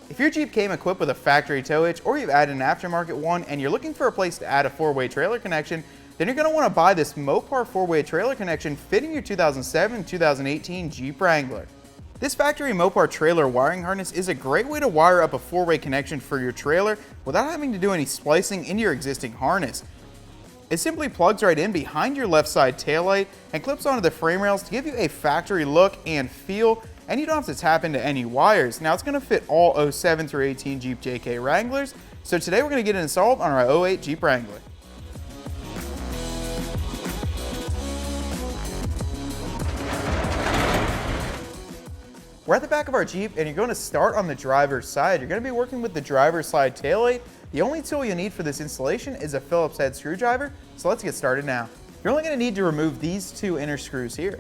If your Jeep came equipped with a factory tow hitch, or you've added an aftermarket one and you're looking for a place to add a 4-way trailer connection, then you're going to want to buy this Mopar 4-way trailer connection fitting your 2007-2018 Jeep Wrangler. This factory Mopar trailer wiring harness is a great way to wire up a 4-way connection for your trailer without having to do any splicing into your existing harness. It simply plugs right in behind your left side taillight and clips onto the frame rails to give you a factory look and feel, and you don't have to tap into any wires. Now it's going to fit all 07 through 18 Jeep JK Wranglers, so today we're going to get it installed on our 08 Jeep Wrangler. We're at the back of our Jeep and you're going to start on the driver's side. You're going to be working with the driver's side taillight. The only tool you need for this installation is a Phillips head screwdriver, so let's get started now. You're only going to need to remove these 2 inner screws here.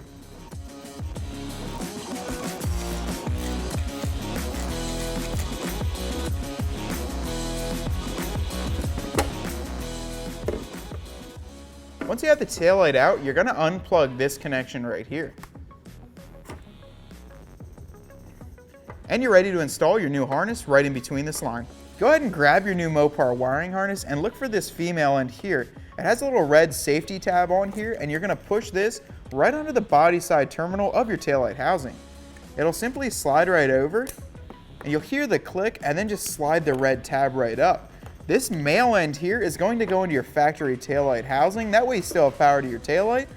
Once you have the taillight out, you're going to unplug this connection right here. And you're ready to install your new harness right in between this line. Go ahead and grab your new Mopar wiring harness and look for this female end here. It has a little red safety tab on here, and you're going to push this right onto the body side terminal of your taillight housing. It'll simply slide right over, and you'll hear the click, and then just slide the red tab right up. This male end here is going to go into your factory taillight housing. That way you still have power to your taillight.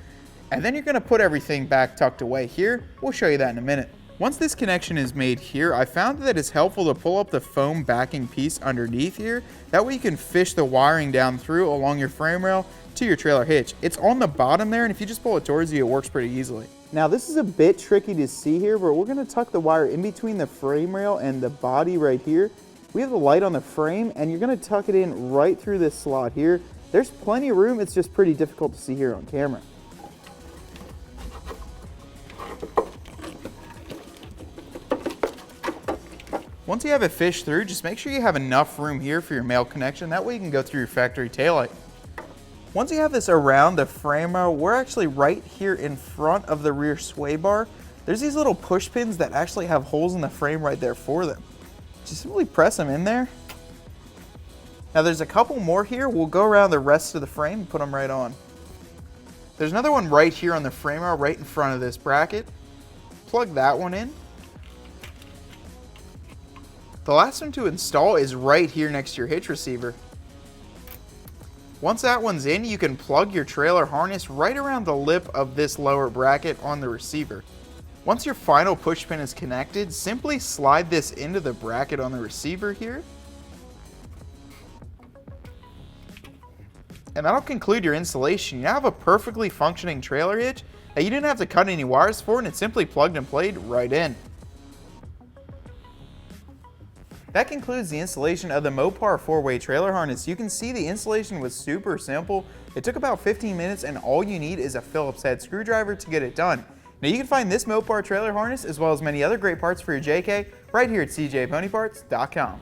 And then you're going to put everything back tucked away here. We'll show you that in a minute. Once this connection is made here, I found that it's helpful to pull up the foam backing piece underneath here. That way you can fish the wiring down through along your frame rail to your trailer hitch. It's on the bottom there, and if you just pull it towards you, it works pretty easily. Now this is a bit tricky to see here, but we're going to tuck the wire in between the frame rail and the body right here. We have the light on the frame, and you're going to tuck it in right through this slot here. There's plenty of room, it's just pretty difficult to see here on camera. Once you have it fished through, just make sure you have enough room here for your male connection. That way you can go through your factory taillight. Once you have this around the frame rail, we're actually right here in front of the rear sway bar. There's these little push pins that actually have holes in the frame right there for them. Just simply press them in there. Now there's a couple more here. We'll go around the rest of the frame and put them right on. There's another one right here on the frame rail right in front of this bracket. Plug that one in. The last one to install is right here next to your hitch receiver. Once that one's in, you can plug your trailer harness right around the lip of this lower bracket on the receiver. Once your final push pin is connected, simply slide this into the bracket on the receiver here. And that'll conclude your installation. You now have a perfectly functioning trailer hitch that you didn't have to cut any wires for, and it's simply plugged and played right in. That concludes the installation of the Mopar 4-way trailer harness. You can see the installation was super simple. It took about 15 minutes, and all you need is a Phillips head screwdriver to get it done. Now you can find this Mopar trailer harness as well as many other great parts for your JK right here at cjponyparts.com.